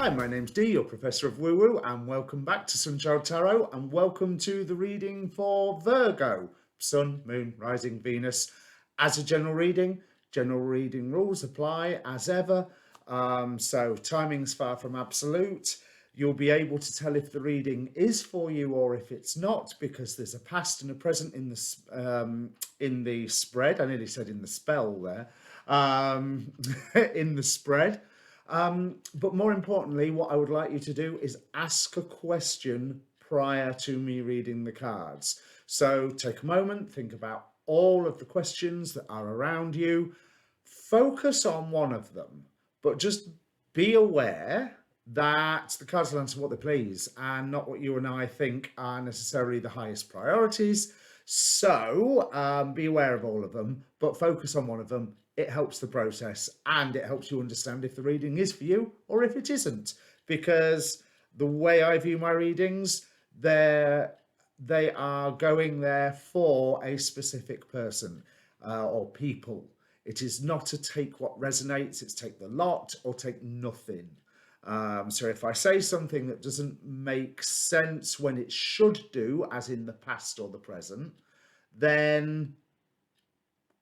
Hi, my name's Dee, your Professor of Woo Woo, and welcome back to Sunchild Tarot, and welcome to the reading for Virgo, Sun, Moon, Rising, Venus. As a general reading rules apply as ever. So timing's far from absolute. You'll be able to tell if the reading is for you or if it's not, because there's a past and a present in the spread. I nearly said in the spell there. In the spread. But more importantly, what I would like you to do is ask a question prior to me reading the cards. So take a moment, think about all of the questions that are around you, focus on one of them, but just be aware that the cards will answer what they please and not what you and I think are necessarily the highest priorities. So be aware of all of them, but focus on one of them. It helps the process and it helps you understand if the reading is for you or if it isn't. Because the way I view my readings, they are going there for a specific person or people. It is not to take what resonates, it's take the lot or take nothing. So if I say something that doesn't make sense when it should do, as in the past or the present, then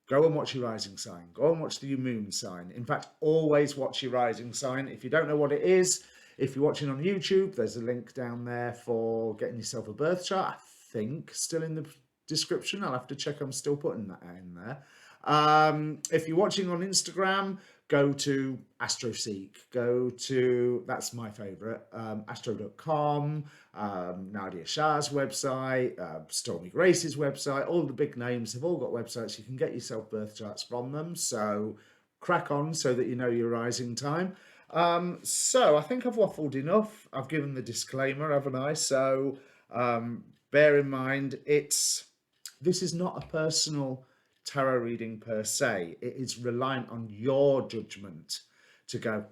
go and watch your rising sign. Go and watch the moon sign. In fact, always watch your rising sign. If you don't know what it is, if you're watching on YouTube, there's a link down there for getting yourself a birth chart. I think still in the description. I'll have to check. I'm still putting that in there. If you're watching on Instagram, go to AstroSeek. Go to, that's my favorite, astro.com, Nadia Shah's website, Stormy Grace's website. All the big names have all got websites. You can get yourself birth charts from them. So crack on so that you know your rising time. So I think I've waffled enough. I've given the disclaimer, haven't I? So bear in mind, this is not a personal tarot reading per se. It is reliant on your judgment to go,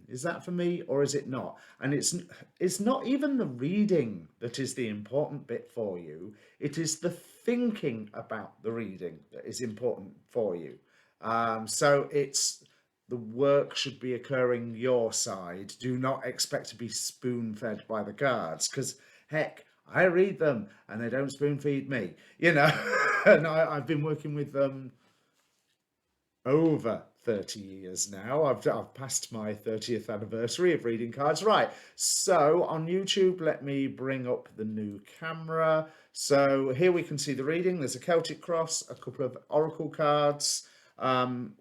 is that for me or is it not? And it's not even the reading that is the important bit for you. It is the thinking about the reading that is important for you. So it's the work should be occurring your side. Do not expect to be spoon-fed by the cards, because heck, I read them and they don't spoon feed me, you know. And I've been working with them over 30 years now. I've passed my 30th anniversary of reading cards. Right, so on YouTube, let me bring up the new camera. So here we can see the reading. There's a Celtic cross, a couple of oracle cards.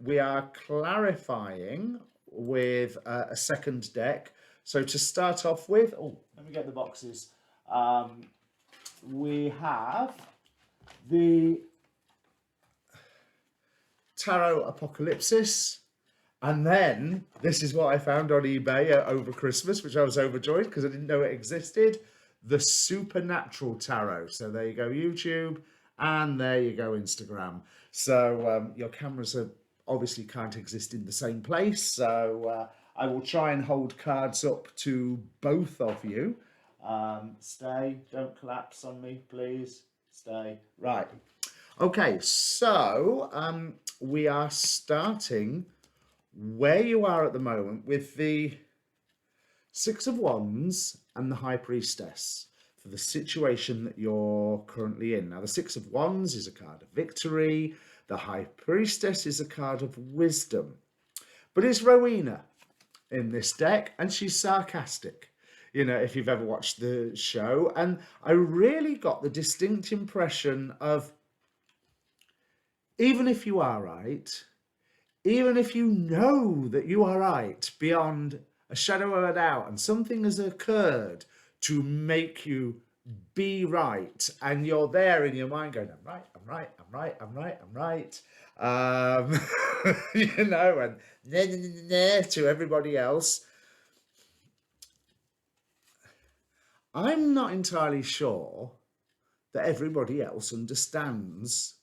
We are clarifying with a second deck. So to start off with, let me get the boxes. We have the Tarot Apocalypsis, and then this is what I found on eBay over Christmas, which I was overjoyed because I didn't know it existed, the Supernatural Tarot. So there you go, YouTube, and there you go, Instagram. So your cameras are obviously can't exist in the same place, so I will try and hold cards up to both of you. Stay, don't collapse on me, please. Stay. Right. Okay, so we are starting where you are at the moment with the Six of Wands and the High Priestess for the situation that you're currently in. Now, the Six of Wands is a card of victory. The High Priestess is a card of wisdom. But it's Rowena in this deck, and she's sarcastic, you know, if you've ever watched the show. And I really got the distinct impression of, even if you are right, even if you know that you are right beyond a shadow of a doubt and something has occurred to make you be right, and you're there in your mind going, I'm right, I'm right, I'm right, I'm right, I'm right. You know, and to everybody else. I'm not entirely sure that everybody else understands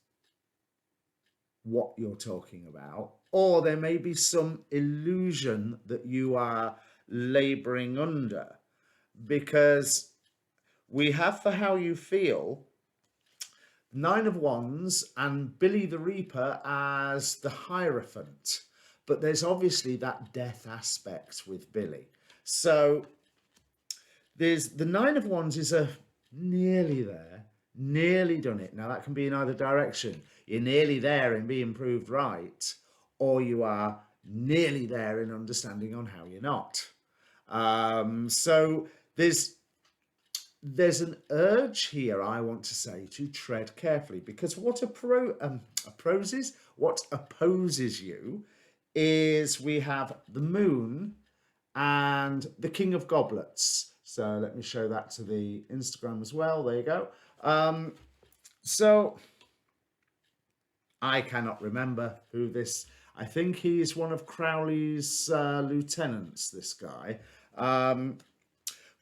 what you're talking about, or there may be some illusion that you are laboring under, because we have for how you feel Nine of Wands and Billy the Reaper as the Hierophant, but there's obviously that death aspect with Billy. So there's the Nine of Wands is a nearly there, nearly done it. Now that can be in either direction. You're nearly there in being proved right, or you are nearly there in understanding on how you're not. So there's an urge here, I want to say, to tread carefully, because what what opposes you is we have the moon and the King of Goblets. So let me show that to the Instagram as well. There you go. So I cannot remember who this. I think he's one of Crowley's lieutenants. This guy. But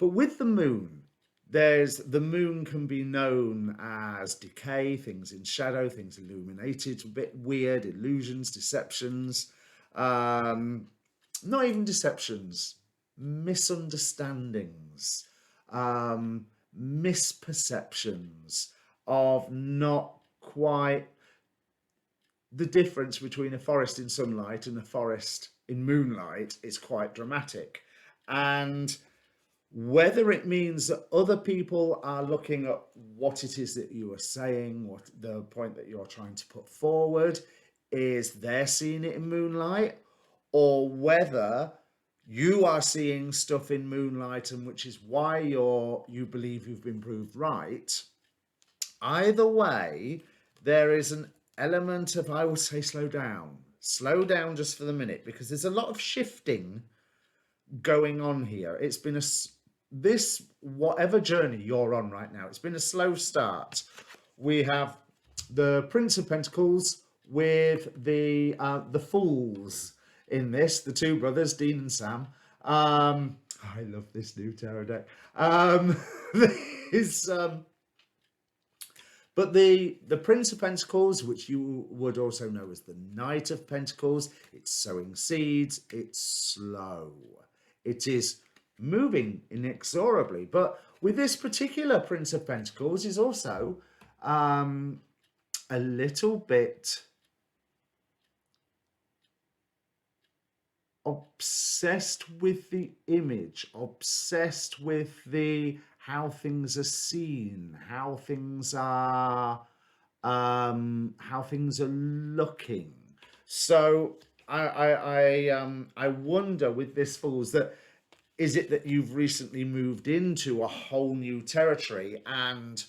with the moon, the moon can be known as decay, things in shadow, things illuminated, a bit weird, illusions, deceptions. Not even deceptions, misunderstandings, misperceptions of not quite the difference between a forest in sunlight and a forest in moonlight is quite dramatic. And whether it means that other people are looking at what it is that you are saying, what the point that you're trying to put forward is, they're seeing it in moonlight, or whether you are seeing stuff in moonlight, and which is why you believe you've been proved right. Either way, there is an element of, I would say, slow down just for the minute, because there's a lot of shifting going on here. It's been this whatever journey you're on right now, it's been a slow start. We have the Prince of Pentacles with the Fools in this, the two brothers, Dean and Sam. I love this new tarot deck. But the Prince of Pentacles, which you would also know as the Knight of Pentacles, it's sowing seeds, it's slow. It is moving inexorably. But with this particular Prince of Pentacles is also a little bit obsessed with the image, obsessed with the how things are seen, how things are looking. So I wonder with this Fools, that is it that you've recently moved into a whole new territory, and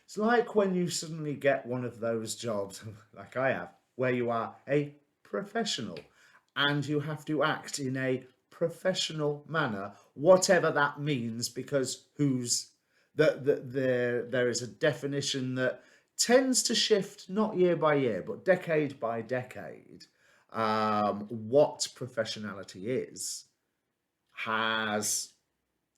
it's like when you suddenly get one of those jobs like I have, where you are a professional and you have to act in a professional manner, whatever that means, because there is a definition that tends to shift, not year by year, but decade by decade. What professionality is has,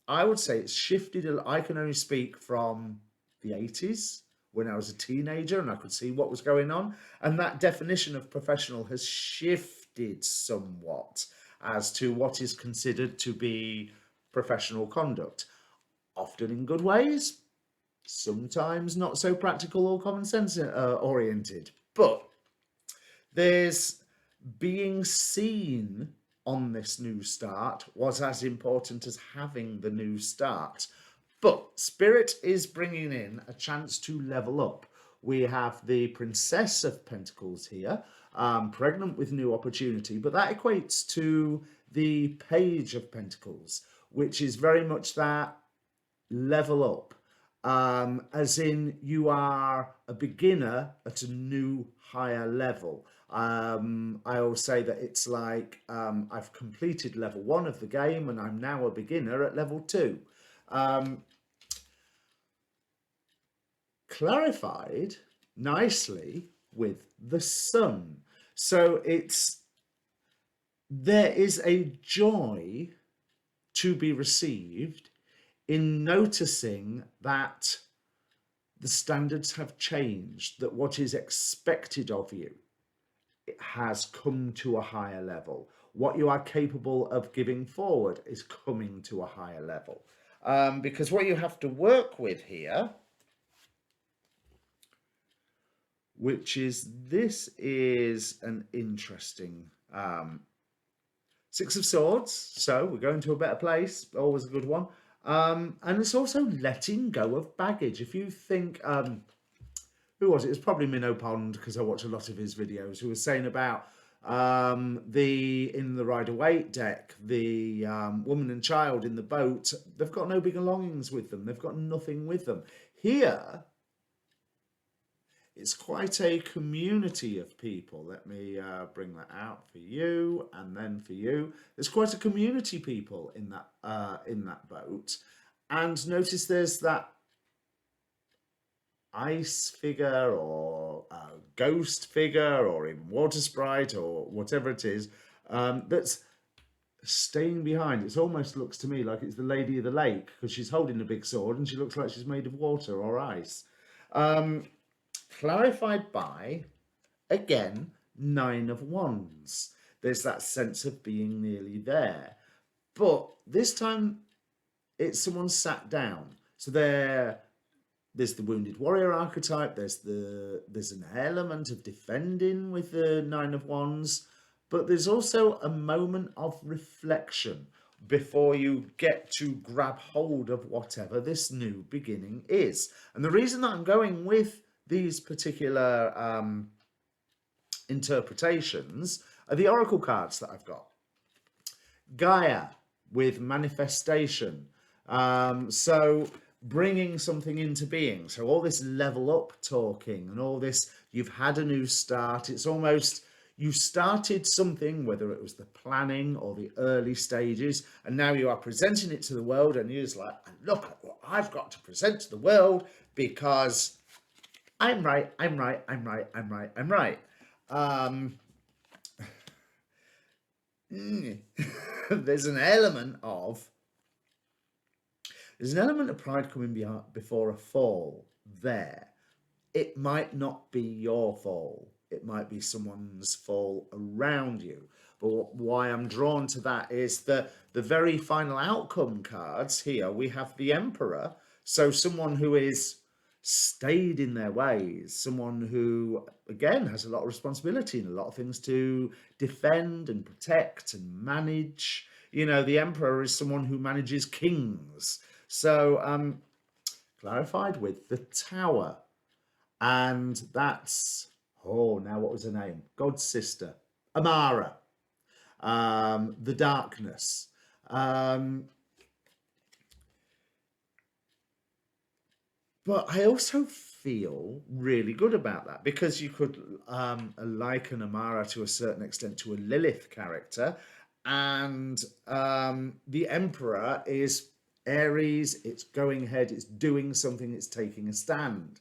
I would say, it's shifted. I can only speak from the 80s, when I was a teenager and I could see what was going on, and that definition of professional has shifted somewhat as to what is considered to be professional conduct, often in good ways, sometimes not so practical or common sense oriented. But there's being seen on this new start was as important as having the new start. But Spirit is bringing in a chance to level up. We have the Princess of Pentacles here, pregnant with new opportunity, but that equates to the Page of Pentacles, which is very much that level up, as in you are a beginner at a new higher level. I always say that it's like I've completed level 1 of the game and I'm now a beginner at level 2. Clarified nicely with the Sun. So there is a joy to be received in noticing that the standards have changed, that what is expected of you, it has come to a higher level. What you are capable of giving forward is coming to a higher level. Because what you have to work with here, which is, this is an interesting Six of Swords, so we're going to a better place, always a good one. And it's also letting go of baggage. If you think, who was it? It's probably Minnow Pond, because I watch a lot of his videos, who was saying about in the Rider-Waite deck, the woman and child in the boat, they've got no big belongings with them. They've got nothing with them. Here, it's quite a community of people. Let me bring that out for you, and then for you. There's quite a community of people in that boat, and notice there's that ice figure or a ghost figure or even water sprite or whatever it is that's staying behind. It almost looks to me like it's the Lady of the Lake, because she's holding a big sword and she looks like she's made of water or ice. Clarified by, again, Nine of Wands. There's that sense of being nearly there. But this time, it's someone sat down. So there's the wounded warrior archetype. There's an element of defending with the Nine of Wands. But there's also a moment of reflection before you get to grab hold of whatever this new beginning is. And the reason that I'm going with these particular interpretations are the oracle cards that I've got. Gaia with manifestation. So bringing something into being. So all this level up talking and all this, you've had a new start. It's almost, you started something, whether it was the planning or the early stages, and now you are presenting it to the world, and you're just like, look at what I've got to present to the world, because I'm right, I'm right, I'm right, I'm right, I'm right. There's an element of pride coming before a fall there. It might not be your fall. It might be someone's fall around you. But why I'm drawn to that is that the very final outcome cards here, we have the Emperor. So someone who is stayed in their ways, someone who, again, has a lot of responsibility and a lot of things to defend and protect and manage. You know, the Emperor is someone who manages kings. So clarified with the Tower. And that's, now what was her name? God's sister, Amara. The Darkness. But I also feel really good about that, because you could liken Amara to a certain extent to a Lilith character. And the Emperor is Aries, it's going ahead, it's doing something, it's taking a stand.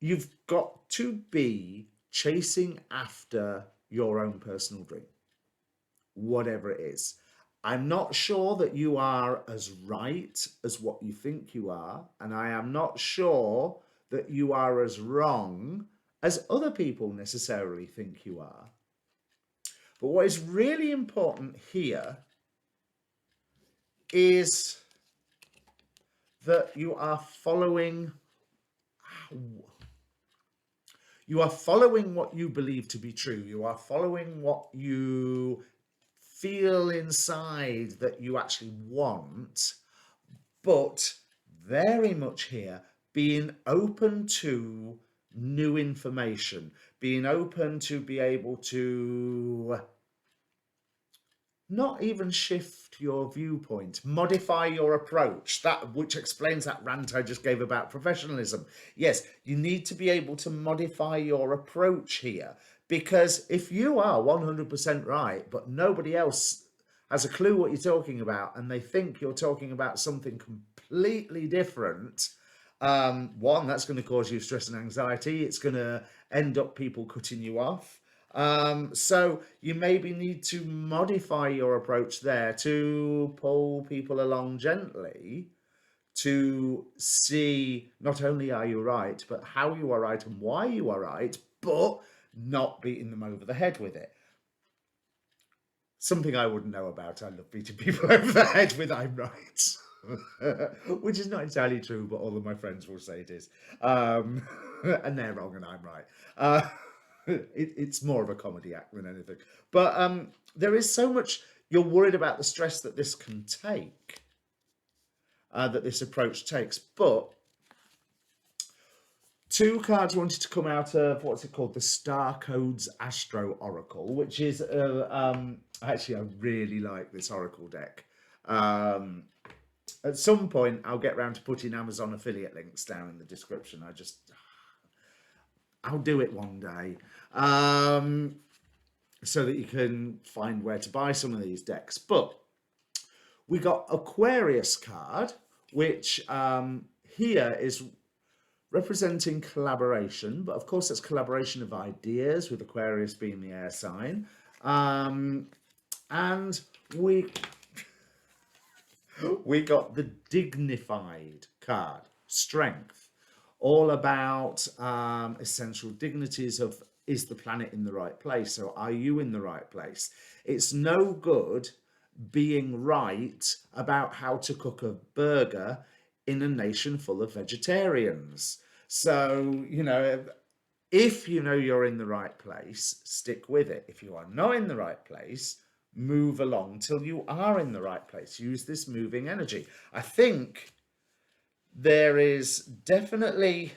You've got to be chasing after your own personal dream, whatever it is. I'm not sure that you are as right as what you think you are, and I am not sure that you are as wrong as other people necessarily think you are. But what is really important here is that you are following what you believe to be true. You are following what you feel inside that you actually want, but very much here being open to new information, being open to be able to not even shift your viewpoint, modify your approach, that which explains that rant I just gave about professionalism. Yes, you need to be able to modify your approach here, because if you are 100% right, but nobody else has a clue what you're talking about, and they think you're talking about something completely different, one, that's going to cause you stress and anxiety. It's going to end up people cutting you off. So you maybe need to modify your approach there to pull people along gently, to see not only are you right, but how you are right and why you are right, but not beating them over the head with it. Something I wouldn't know about. I love beating people over the head with I'm right. Which is not entirely true, but all of my friends will say it is. And they're wrong and I'm right. It's more of a comedy act than anything. But there is so much, you're worried about the stress that this can take, that this approach takes. But two cards wanted to come out of, what's it called? The Star Codes Astro Oracle, which is, actually, I really like this Oracle deck. At some point, I'll get around to putting Amazon affiliate links down in the description. I'll do it one day. So that you can find where to buy some of these decks. But we got Aquarius card, which here is representing collaboration, but of course that's collaboration of ideas, with Aquarius being the air sign. And we got the dignified card, strength, all about essential dignities of, is the planet in the right place? So are you in the right place? It's no good being right about how to cook a burger in a nation full of vegetarians. So, if you know you're in the right place, stick with it. If you are not in the right place, move along till you are in the right place. Use this moving energy. I think there is definitely,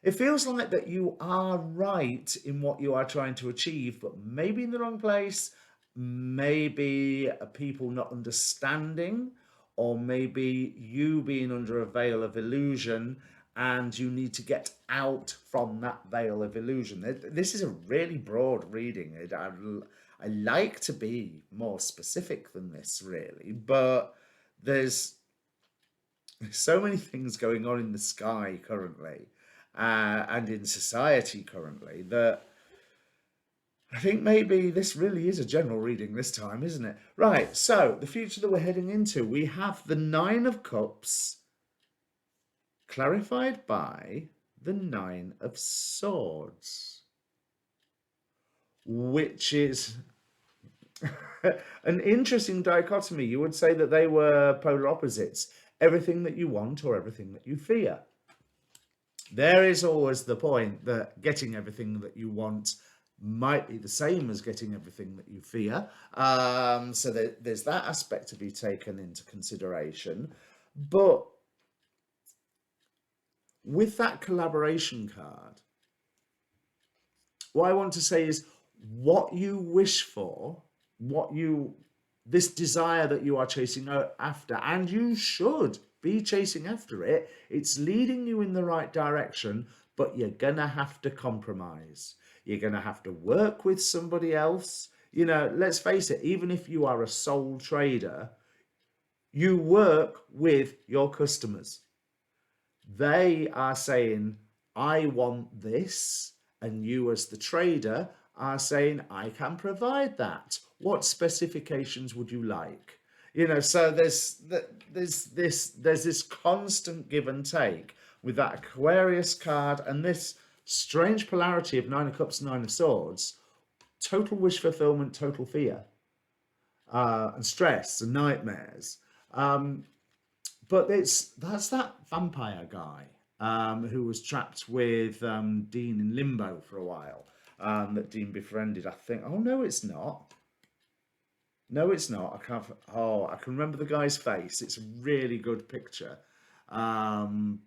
it feels like that you are right in what you are trying to achieve, but maybe in the wrong place, maybe people not understanding, or maybe you being under a veil of illusion and you need to get out from that veil of illusion. This is a really broad reading. I like to be more specific than this, really, but there's so many things going on in the sky currently, and in society currently, that I think maybe this really is a general reading this time, isn't it? Right, so the future that we're heading into, we have the Nine of Cups clarified by the Nine of Swords, which is an interesting dichotomy. You would say that they were polar opposites. Everything that you want or everything that you fear. There is always the point that getting everything that you want might be the same as getting everything that you fear. So there's that aspect to be taken into consideration. But with that collaboration card, what I want to say is, what you wish for, this desire that you are chasing after, and you should be chasing after it, it's leading you in the right direction, but you're gonna have to compromise. You're gonna have to work with somebody else. Let's face it, even if you are a sole trader, you work with your customers. They are saying, I want this, and you as the trader are saying, I can provide that. What specifications would you like? So there's this constant give and take with that Aquarius card and this strange polarity of Nine of Cups, Nine of Swords, total wish fulfillment, total fear, and stress and nightmares. But that's that vampire guy who was trapped with Dean in limbo for a while, that Dean befriended, I think. Oh, no, it's not. No, it's not. I can't. Oh, I can remember the guy's face. It's a really good picture. But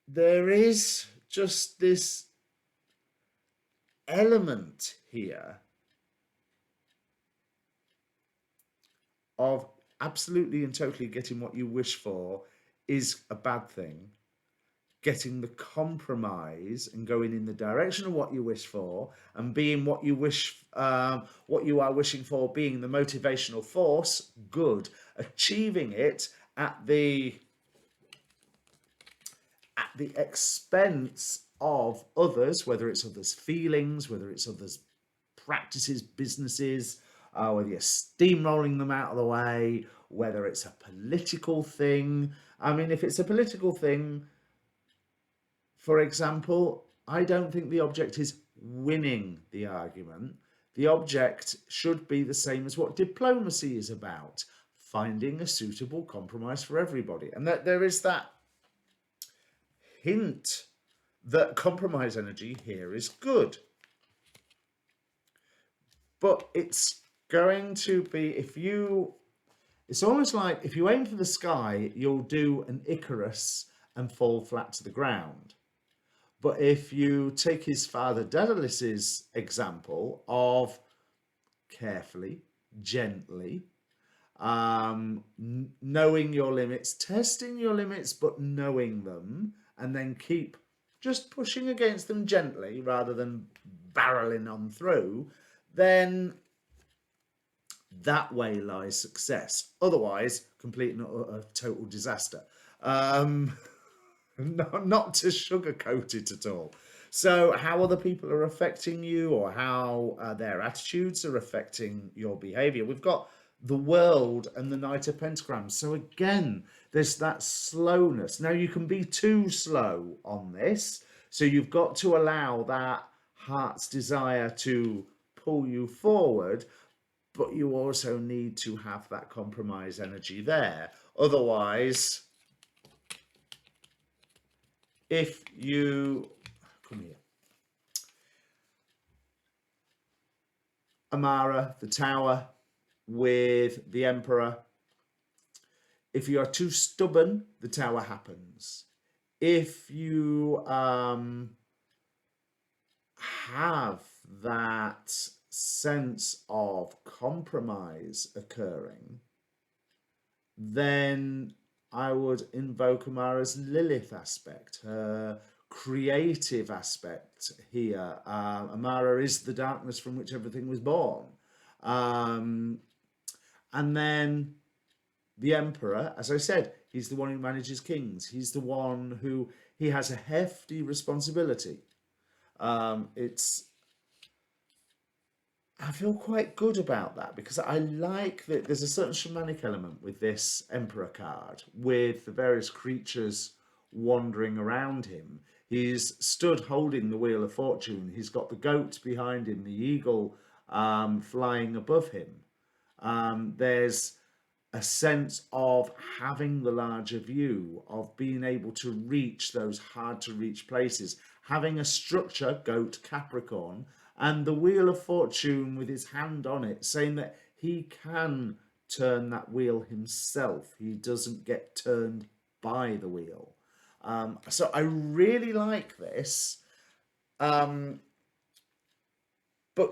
there is just this element here of absolutely and totally getting what you wish for is a bad thing. Getting the compromise and going in the direction of what you wish for and being what you wish, what you are wishing for, being the motivational force, good. Achieving it at the expense of others, whether it's others' feelings, whether it's others' practices, businesses, whether you're steamrolling them out of the way, whether it's a political thing. I mean, if it's a political thing, for example, I don't think the object is winning the argument. The object should be the same as what diplomacy is about, finding a suitable compromise for everybody. And that there is that hint that compromise energy here is good. But it's going to be, it's almost like if you aim for the sky, you'll do an Icarus and fall flat to the ground. But if you take his father Daedalus's example of carefully, gently, knowing your limits, testing your limits, but knowing them, and then keep just pushing against them gently rather than barreling on through, then that way lies success. Otherwise, complete and utter total disaster. Not to sugarcoat it at all. So how other people are affecting you, or how their attitudes are affecting your behavior. We've got the World and the Knight of Pentagrams. So again, there's that slowness. Now, you can be too slow on this. So you've got to allow that heart's desire to pull you forward, but you also need to have that compromise energy there. Otherwise, if you come here, Amara, the Tower with the Emperor, if you are too stubborn, the Tower happens. If you have that sense of compromise occurring, then I would invoke Amara's Lilith aspect, her creative aspect here. Amara is the darkness from which everything was born. And then the Emperor, as I said, he's the one who manages kings. He's the one who, he has a hefty responsibility. I feel quite good about that, because I like that there's a certain shamanic element with this Emperor card, with the various creatures wandering around him. He's stood holding the Wheel of Fortune. He's got the goat behind him, the eagle flying above him. There's a sense of having the larger view, of being able to reach those hard to reach places, having a structure, goat, Capricorn, and the Wheel of Fortune with his hand on it, saying that he can turn that wheel himself. He doesn't get turned by the wheel. So I really like this. But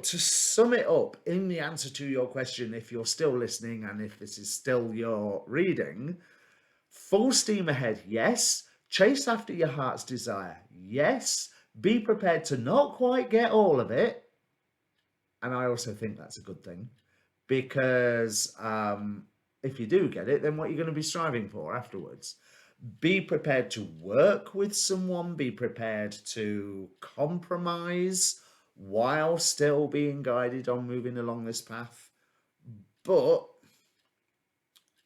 to sum it up, in the answer to your question, if you're still listening and if this is still your reading, full steam ahead, yes. Chase after your heart's desire, yes. Be prepared to not quite get all of it. And I also think that's a good thing, because if you do get it, then what are you going to be striving for afterwards? Be prepared to work with someone, be prepared to compromise while still being guided on moving along this path. But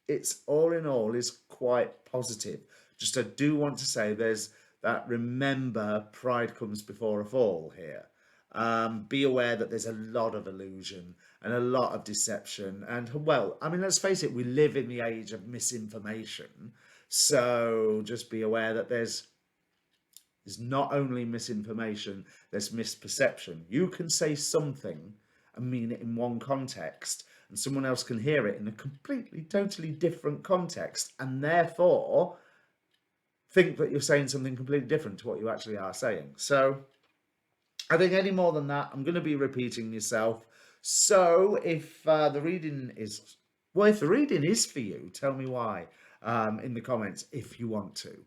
it's all in all is quite positive. Just I do want to say there's that, remember, pride comes before a fall here. Be aware that there's a lot of illusion and a lot of deception. And, well, I mean, let's face it, we live in the age of misinformation. So just be aware that there's not only misinformation, there's misperception. You can say something and mean it in one context, and someone else can hear it in a completely, totally different context, and therefore think that you're saying something completely different to what you actually are saying. So I think any more than that, I'm going to be repeating yourself. So if the reading is, well, if the reading is for you, tell me why in the comments if you want to.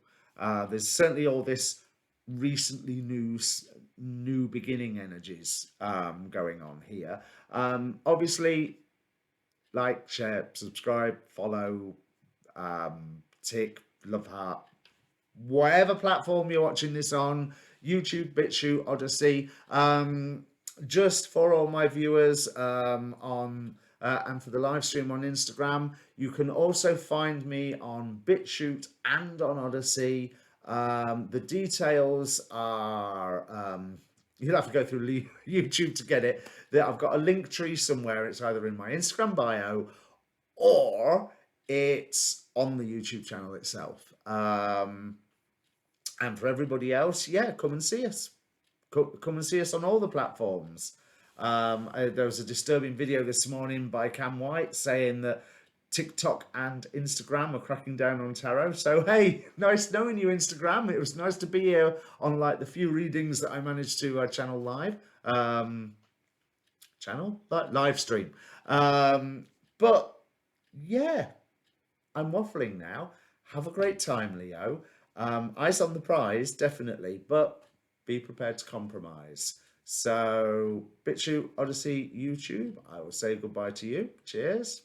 There's certainly all this recently new beginning energies going on here. Obviously, like, share, subscribe, follow, tick, love heart, whatever platform you're watching this on, YouTube, BitChute, Odyssey. Just for all my viewers on and for the live stream on Instagram, you can also find me on BitChute and on Odyssey. The details are You'll have to go through YouTube to get it. That I've got a link tree somewhere. It's either in my Instagram bio or it's on the YouTube channel itself. And for everybody else, yeah, come and see us. Come and see us on all the platforms. There was a disturbing video this morning by Cam White saying that TikTok and Instagram are cracking down on tarot. So hey, nice knowing you, Instagram. It was nice to be here on like the few readings that I managed to channel live. Live stream. But yeah, I'm waffling now. Have a great time, Leo. Eyes on the prize, definitely, but be prepared to compromise. So, BitChute, Odyssey, YouTube, I will say goodbye to you. Cheers.